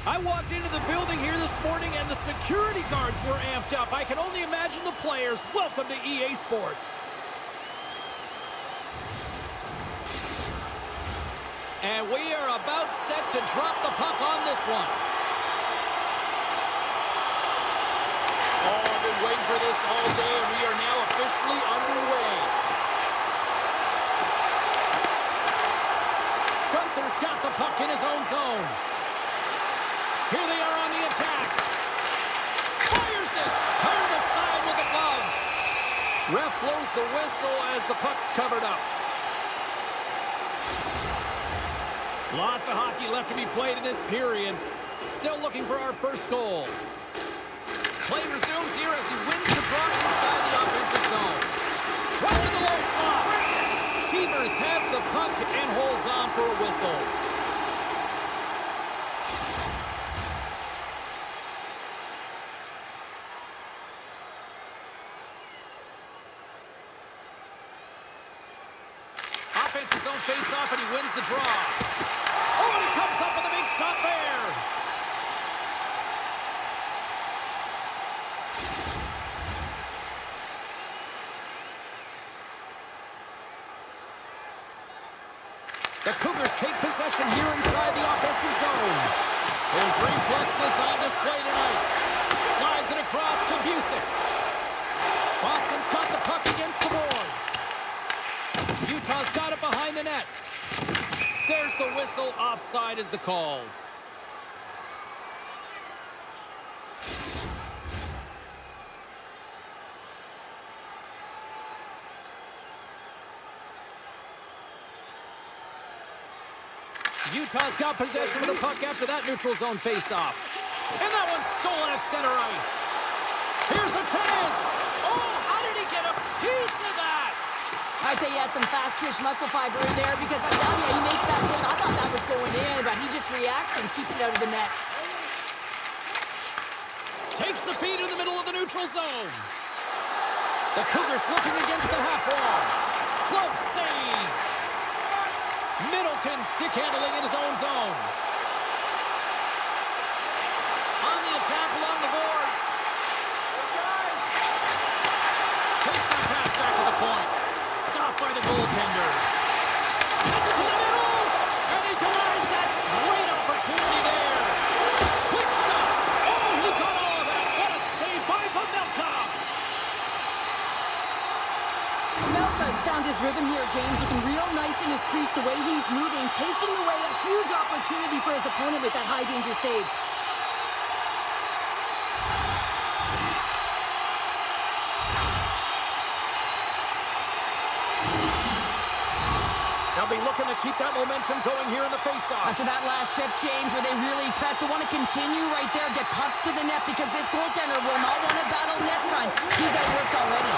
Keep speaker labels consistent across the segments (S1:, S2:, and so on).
S1: I walked into the building here this morning and the security guards were amped up. I can only imagine the players. Welcome to EA Sports. And we are about set to drop the puck on this one. Oh, I've been waiting for this all day, and we are now officially underway. Gunther's got the puck in his own zone. Here they are on the attack. Fires it. Turned aside with the glove. Ref blows the whistle as the puck's covered up. Lots of hockey left to be played in this period. Still looking for our first goal. Play resumes here as he wins the draw inside the offensive zone. Right to the low slot. Cheevers has the puck and holds on for a whistle. Offensive zone face-off, and he wins the draw. Oh, and he comes up with a big stop there. The Cougars take possession here inside the offensive zone. His reflexes on display tonight. Slides it across to Busick. Boston's got the puck against the boards. Utah's got it behind the net. There's the whistle. Offside is the call. Utah's got possession of the puck after that neutral zone face-off. And that one's stolen at center ice. Here's a chance. Oh, how did he get a piece of that?
S2: I'd say he has some fast-twitch muscle fiber in there because I'm telling you, he makes that save. I thought that was going in, but he just reacts and keeps it out of the net.
S1: Takes the feed in the middle of the neutral zone. The Cougars looking against the half wall. Close save. Middleton stick handling in his own zone. On the attack along the boards. Takes that pass back to the point. Stopped by the goaltender. Sends it to the middle. And he denies that great opportunity there. Quick shot. Oh, he got all of that. What a save by Pavelka.
S2: Pavelka's found his rhythm here, James. Looking real nice in his crease, the way he's moving, taking away a huge opportunity for his opponent with that high-danger save.
S1: They'll be looking to keep that momentum going here in the faceoff.
S2: After that last shift, James, where they really press, they want to continue right there, get pucks to the net, because this goaltender will not want to battle net front. He's outworked already.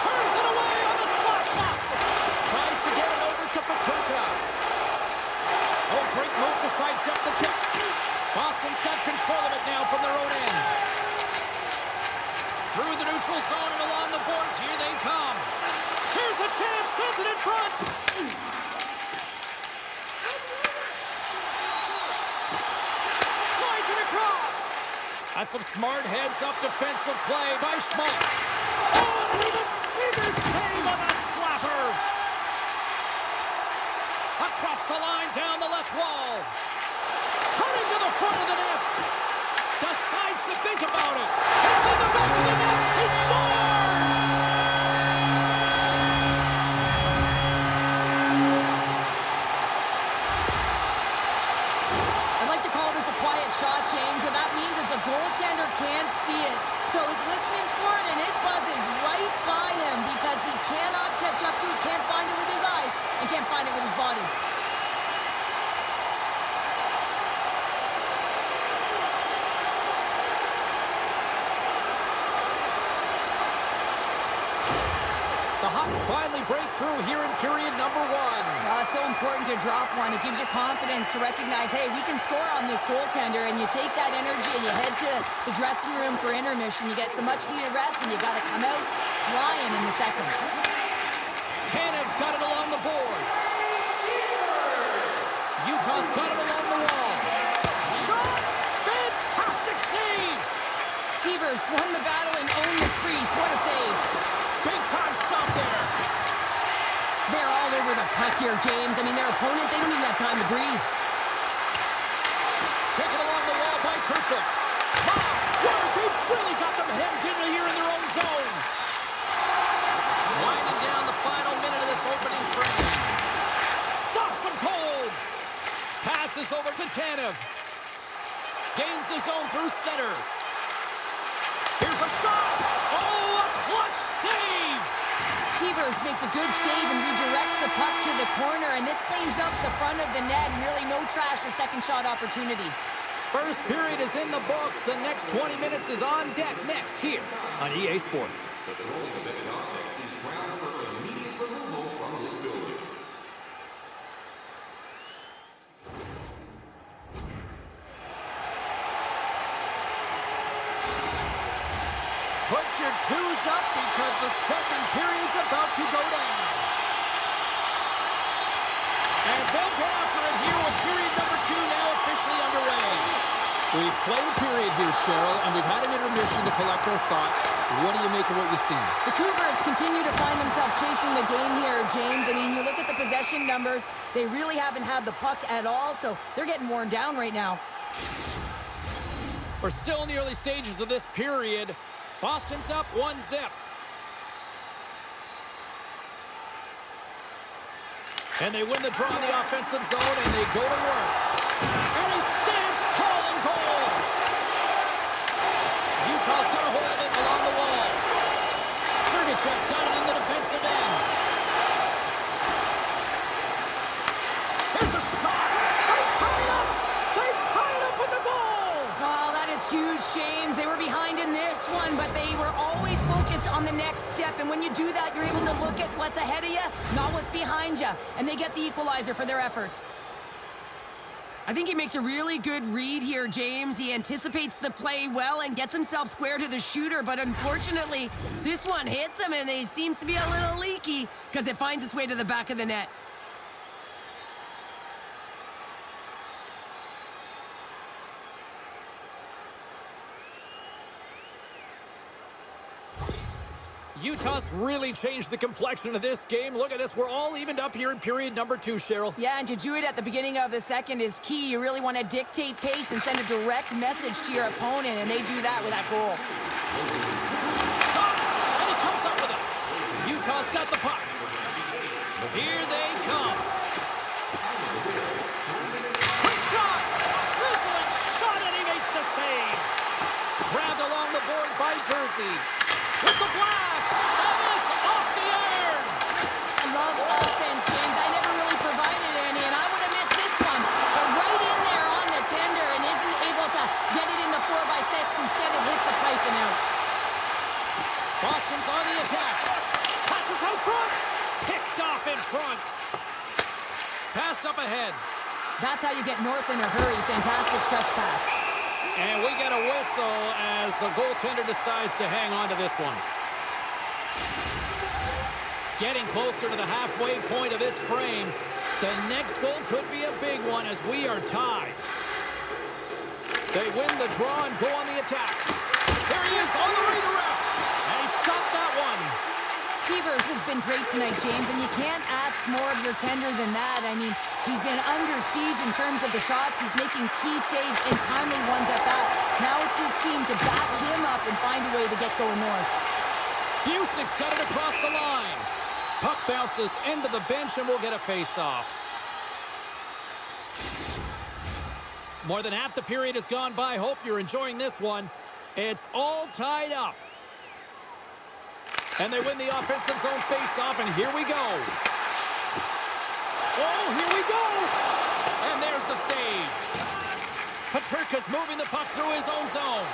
S1: Turns it away on the slot shot. Tries to get it over to Paterka. Oh, great move to sidestep the check. Boston's got control of it now from their own end. Through the neutral zone and along the boards, here they come. Here's a chance, sends it in front. Slides it across. That's some smart heads-up defensive play by Schmaltz. Oh, and even bigger save on the slapper. Across the line, down the left wall. Turning to the front of the net. Decides to think about it. It's in the back of the net. He scores!
S2: I'd like to call this a quiet shot, James. What that means is the goaltender can't see it. So he's listening for it, and it buzzes right by him because he cannot catch up to it, can't find it with his eyes, and can't find it with his body.
S1: The Hawks finally break through here in period number one.
S2: It's so important to drop one. It gives you confidence to recognize, hey, we can score on this goaltender, and you take that energy and you head to the dressing room for intermission. You get some much-needed rest, and you got to come out flying in the second.
S1: Tanev's got it along the boards. Utah's got it along the wall. Shot!
S2: Cougars won the battle and own the crease. What a save.
S1: Big time stop there.
S2: They're all over the puck here, James. I mean, their opponent, they don't even have time to breathe.
S1: Taken along the wall by Kerfoot. My word, they've really got them hemmed in here in their own zone. Winding down the final minute of this opening frame. Stops them cold. Passes over to Tanev. Gains the zone through center. Here's a shot. Oh, a clutch save.
S2: Cougars makes a good save and redirects the puck to the corner, and this cleans up the front of the net, and really no trash or second shot opportunity.
S1: First period is in the books. The next 20 minutes is on deck next here on EA Sports.
S3: The throwing of an object is grounds for immediate removal from this building.
S1: Put your twos up because the second period's about to go down. And they'll get after it here with period number 2 now officially underway. We've played a period here, Cheryl, and we've had an intermission to collect our thoughts. What do you make of what you've seen?
S2: The Cougars continue to find themselves chasing the game here, James. I mean, you look at the possession numbers, they really haven't had the puck at all, so they're getting worn down right now.
S1: We're still in the early stages of this period. Boston's up 1-0. And they win the draw in the offensive zone, and they go to work. And he stands tall in goal. Utah's got a hold of it along the wall. Sergachev's got it in the defensive end. Here's a shot. They tie it up. They tie it up with the goal.
S2: Oh, that is huge, James. They were behind in this one, but they were always focused on the next step. And when you do that, you're able to look at what's ahead of you, not what's behind you. And they get the equalizer for their efforts. I think he makes a really good read here, James. He anticipates the play well and gets himself square to the shooter. But unfortunately, this one hits him, and he seems to be a little leaky because it finds its way to the back of the net.
S1: Utah's really changed the complexion of this game. Look at this. We're all evened up here in period number 2, Cheryl.
S2: Yeah, and to do it at the beginning of the second is key. You really want to dictate pace and send a direct message to your opponent, and they do that with that goal.
S1: Shot, and he comes up with it. Utah's got the puck. Here they come. Quick shot. Sizzling shot, and he makes the save. Grabbed along the board by Jersey. With the blast, and it's off the iron.
S2: I love offense, James. I never really provided any, and I would have missed this one. But right in there on the tender and isn't able to get it in the 4x6. Instead, it hits the pipe and out.
S1: Boston's on the attack. Passes out front. Picked off in front. Passed up ahead.
S2: That's how you get north in a hurry. Fantastic stretch pass.
S1: And we get a whistle as the goaltender decides to hang on to this one. Getting closer to the halfway point of this frame. The next goal could be a big one as we are tied. They win the draw and go on the attack. There he is on the redirect. And he stopped that one.
S2: Cougars has been great tonight, James, and you can't ask more of your tender than that. I mean, he's been under siege in terms of the shots. He's making key saves and timely ones at that. Now it's his team to back him up and find a way to get going north.
S1: Busic's got it across the line. Puck bounces into the bench and we'll get a face-off. More than half the period has gone by. Hope you're enjoying this one. It's all tied up. And they win the offensive zone face-off, and here we go. Oh, here we go! And there's the save. Peterka's moving the puck through his own zone.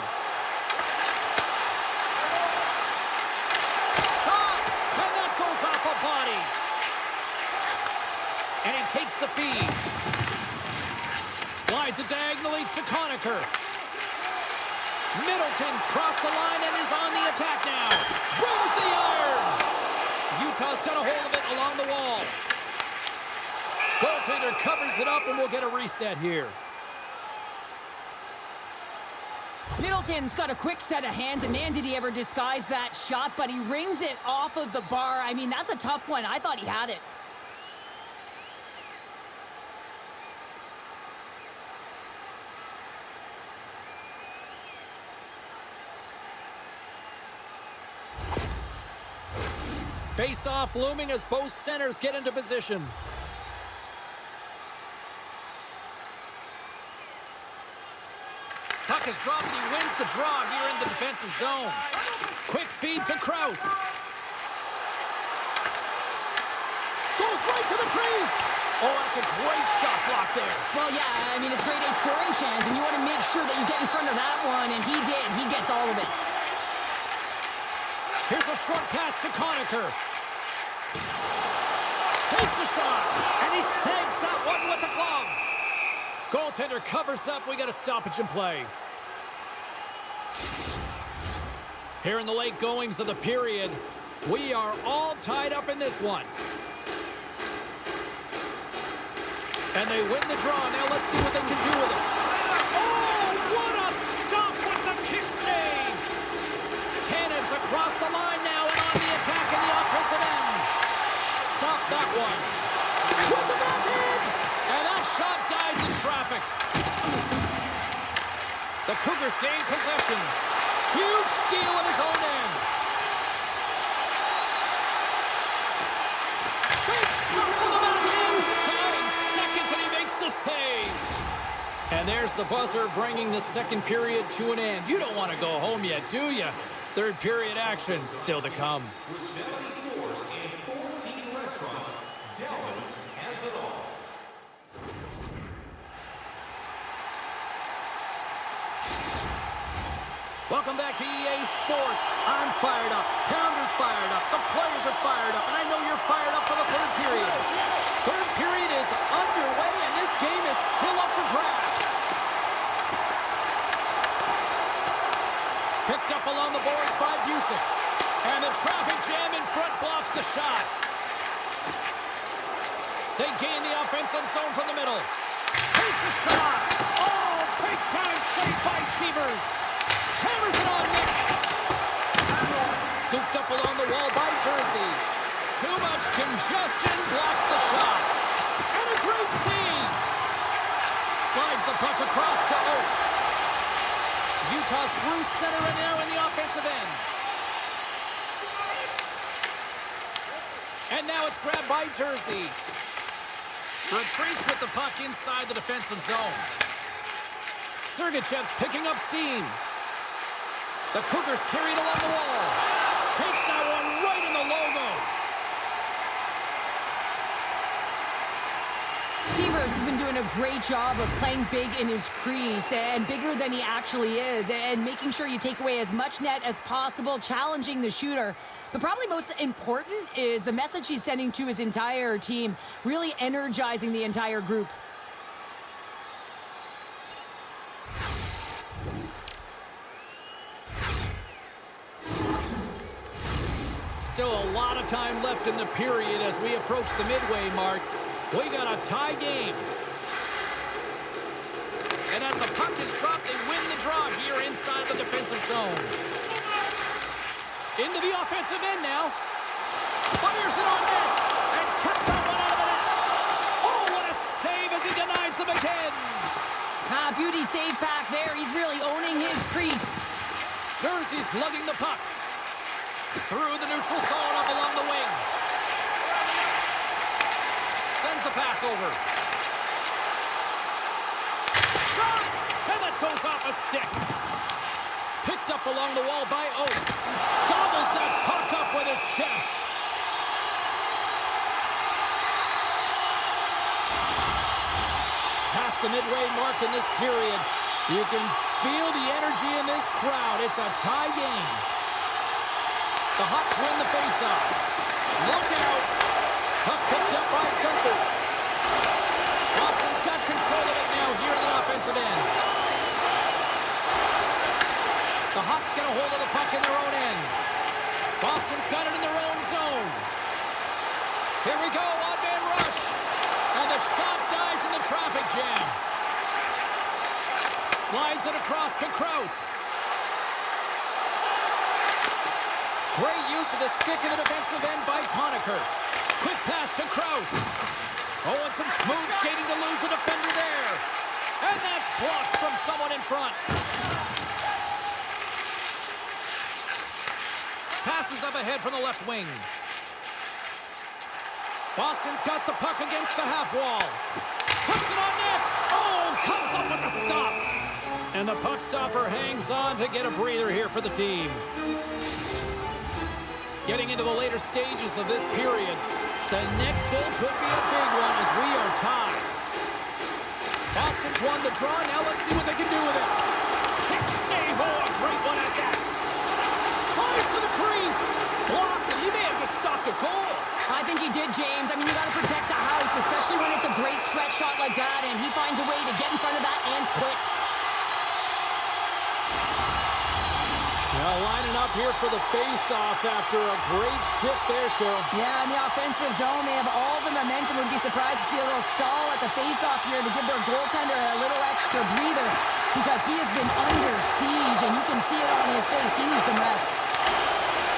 S1: Shot! And that goes off a body. And he takes the feed. Slides it diagonally to Conacher. Middleton's crossed the line and is on the attack now. Rings the iron. Utah's got a hold of it along the wall. Goaltender covers it up and we'll get a reset here.
S2: Middleton Middleton's got a quick set of hands, and man, did he ever disguise that shot, but he rings it off of the bar. I mean, that's a tough one. I thought he had it.
S1: Face-off looming as both centers get into position. Puck is dropped and he wins the draw here in the defensive zone. Quick feed to Krause. Goes right to the crease. Oh, that's a great shot block there.
S2: Well, yeah, I mean, it's grade A scoring chance, and you want to make sure that you get in front of that one, and he did. He gets all of it.
S1: Here's a short pass to Conacher. Takes a shot, and he snags that one with the glove. Goaltender covers up. We got a stoppage in play. Here in the late goings of the period, we are all tied up in this one. And they win the draw. Now let's see what they can do with it. Oh, what a stop with the kick save. Cannons across the line now and on the attack in the offensive end. Stop that one. With the backhand. And that shot dies in traffic. The Cougars gain possession. Huge steal at his own end. Big shot for the backhand. Down in seconds and he makes the save. And there's the buzzer bringing the second period to an end. You don't want to go home yet, do you? Third period action still to come.
S3: With 70 stores and 14 restaurants, Delvin's has it all.
S1: Welcome back to EA Sports. I'm fired up. Pounder's fired up. The players are fired up. And I know you're fired up for the third period. Third period is underway, and this game is still up for grabs. Picked up along the boards by Busick. And the traffic jam in front blocks the shot. They gain the offensive zone from the middle. Takes a shot. Oh, big time save by Cheevers. Hammers it on net. Scooped up along the wall by Jersey. Too much congestion blocks the shot. And a great save. Slides the puck across to Oates. Utah's through center and now in the offensive end. And now it's grabbed by Jersey. Retreats with the puck inside the defensive zone. Sergachev's picking up steam. The Cougars carried along the wall. Takes that one right in the logo.
S2: Cheevers has been doing a great job of playing big in his crease and bigger than he actually is, and making sure you take away as much net as possible, challenging the shooter. But probably most important is the message he's sending to his entire team, really energizing the entire group.
S1: Still a lot of time left in the period as we approach the midway mark. We got a tie game. And as the puck is dropped, they win the draw here inside the defensive zone. Into the offensive end now. Fires it on net. And kept that one out of the net. Oh, what a save as he denies them again.
S2: Beauty save back there. He's really owning his crease.
S1: Jersey's lugging the puck. Through the neutral zone up along the wing. Sends the pass over. Shot! And that goes off a stick. Picked up along the wall by Oates. Gobbles that puck up with his chest. Past the midway mark in this period. You can feel the energy in this crowd. It's a tie game. The Hawks win the faceoff. Look out. Puck picked up by Gunther. Boston's got control of it now here in the offensive end. The Hawks get a hold of the puck in their own end. Boston's got it in their own zone. Here we go, odd-man rush. And the shot dies in the traffic jam. Slides it across to Krause. Great use of the stick in the defensive end by Conacher. Quick pass to Kraus. Oh, and some smooth skating to lose the defender there. And that's blocked from someone in front. Passes up ahead from the left wing. Boston's got the puck against the half wall. Puts it on net. Oh, comes up with the stop. And the puck stopper hangs on to get a breather here for the team. Getting into the later stages of this period, the next goal could be a big one as we are tied. Boston's won the draw. Now let's see what they can do with it. Kick save. Oh, a great one at that. Tries to the crease. Blocked, and he may have just stopped a goal.
S2: I think he did, James. I mean, you got to protect the house, especially when it's a great threat shot like that, and he finds a way to get in front of that and quick.
S1: Now lining up here for the face-off after a great shift there, Cheryl.
S2: Yeah, in the offensive zone, they have all the momentum. Would be surprised to see a little stall at the face-off here to give their goaltender a little extra breather because he has been under siege, and you can see it on his face. He needs some rest.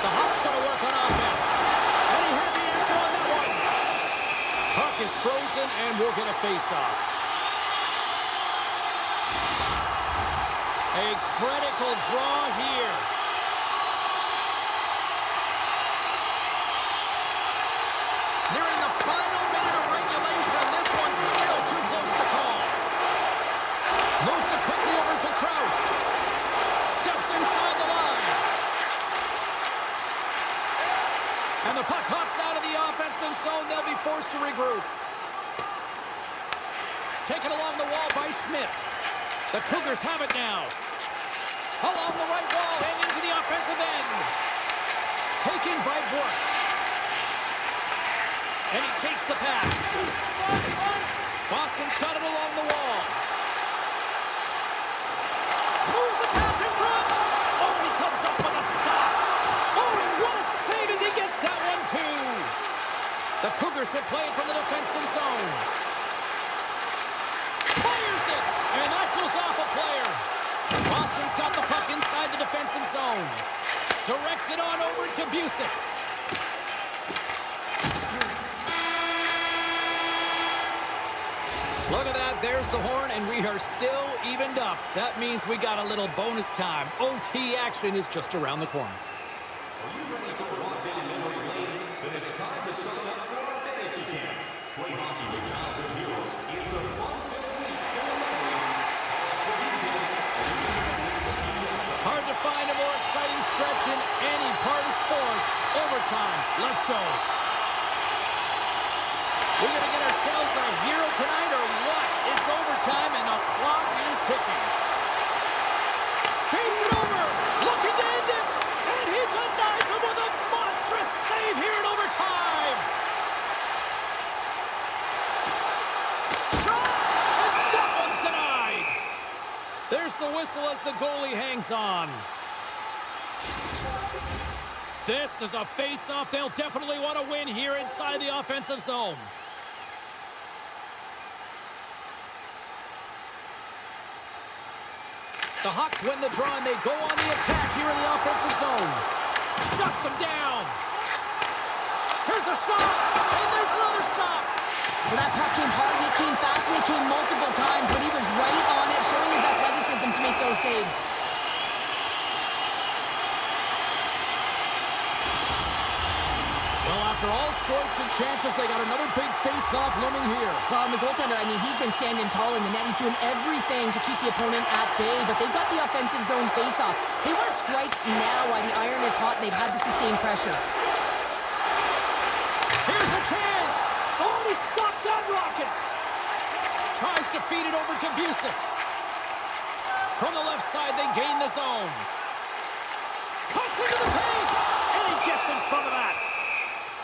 S1: The Hawks going to work on offense. And he had the answer on that one. Puck is frozen, and we'll get a face-off. A critical draw here. Nearing the final minute of regulation. This one's still too close to call. Moves it quickly over to Kraus. Steps inside the line. And the puck hops out of the offensive zone. They'll be forced to regroup. Taken along the wall by Schmidt. The Cougars have it now. Along the right wall and into the offensive end. Taken by Bork. And he takes the pass. Boston's got it along the wall. Moves the pass in front. Oh, he comes up with a stop. Oh, and what a save as he gets that one, too. The Cougars will play it from the defensive zone. Fires it, and that goes off a player. Boston's got the puck inside the defensive zone. Directs it on over to Busick. Look at that. There's the horn, and we are still evened up. That means we got a little bonus time. OT action is just around the corner.
S3: Are you ready for a walk down memory lane? Then it's time to sign up for our fantasy camp. Play hockey with childhood heroes. It's a fun-filled week full of memories.
S1: Hard to find a more exciting stretch in any part of sports. Overtime. Let's go. We're going to get ourselves a hero tonight or what? It's overtime and the clock is ticking. Feeds it over. Looking to end it. And he denies him with a monstrous save here in overtime. Shot! And that one's denied. There's the whistle as the goalie hangs on. This is a face-off they'll definitely want to win here inside the offensive zone. The Hawks win the draw, and they go on the attack here in the offensive zone. Shuts them down. Here's a shot, and there's another stop.
S2: Well, that puck came hard, and it came fast, and it came multiple times, but he was right on it, showing his athleticism to make those saves.
S1: Well, after all sorts of chances, they got another big face-off looming here.
S2: Well, and the goaltender, I mean, he's been standing tall in the net. He's doing everything to keep the opponent at bay, but they've got the offensive zone face-off. They want to strike now while the iron is hot, and they've had to sustain pressure.
S1: Here's a chance. Oh, he stopped that rocket. Tries to feed it over to Busick. From the left side, they gain the zone. Cuts into the paint, and he gets in front of that.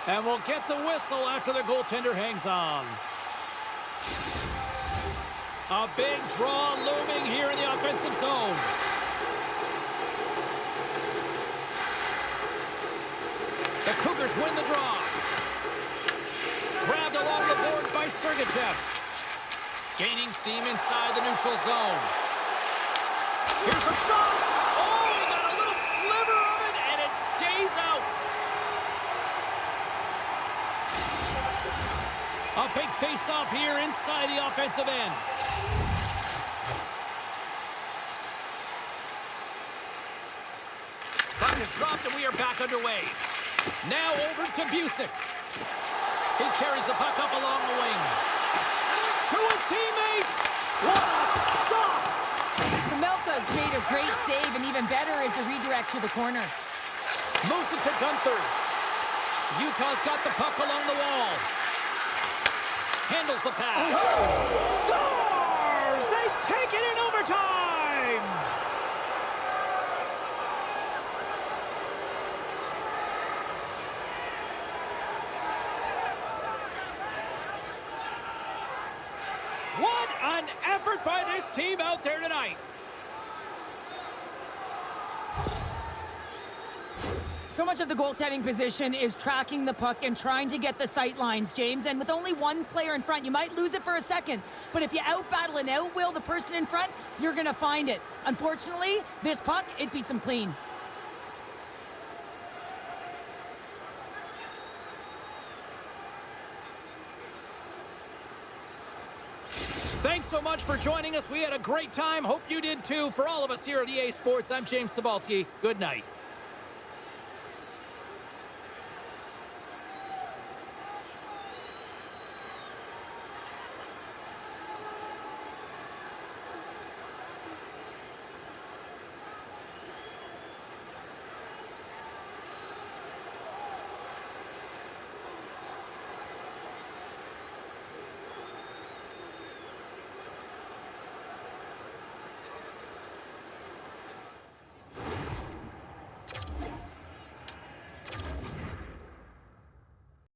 S1: And we'll get the whistle after the goaltender hangs on. A big draw looming here in the offensive zone. The Cougars win the draw. Grabbed along the board by Sergachev. Gaining steam inside the neutral zone. Here's a shot. Oh, he got a little sliver of it, and it stays out. a big face-off here inside the offensive end. Puck is dropped and we are back underway. Now over to Busick. He carries the puck up along the wing. To his teammate. What a stop!
S2: Melka's made a great save, and even better is the redirect to the corner.
S1: Moves it to Gunther. Utah's got the puck along the wall. Handles the pass. Stars! They take it in overtime! What an effort by this team out there tonight.
S2: So much of the goaltending position is tracking the puck and trying to get the sight lines, James. And with only one player in front, you might lose it for a second. But if you out-battle and out-will the person in front, you're going to find it. Unfortunately, this puck, it beats him clean.
S1: Thanks so much for joining us. We had a great time. Hope you did too. For all of us here at EA Sports, I'm James Cybulski. Good night.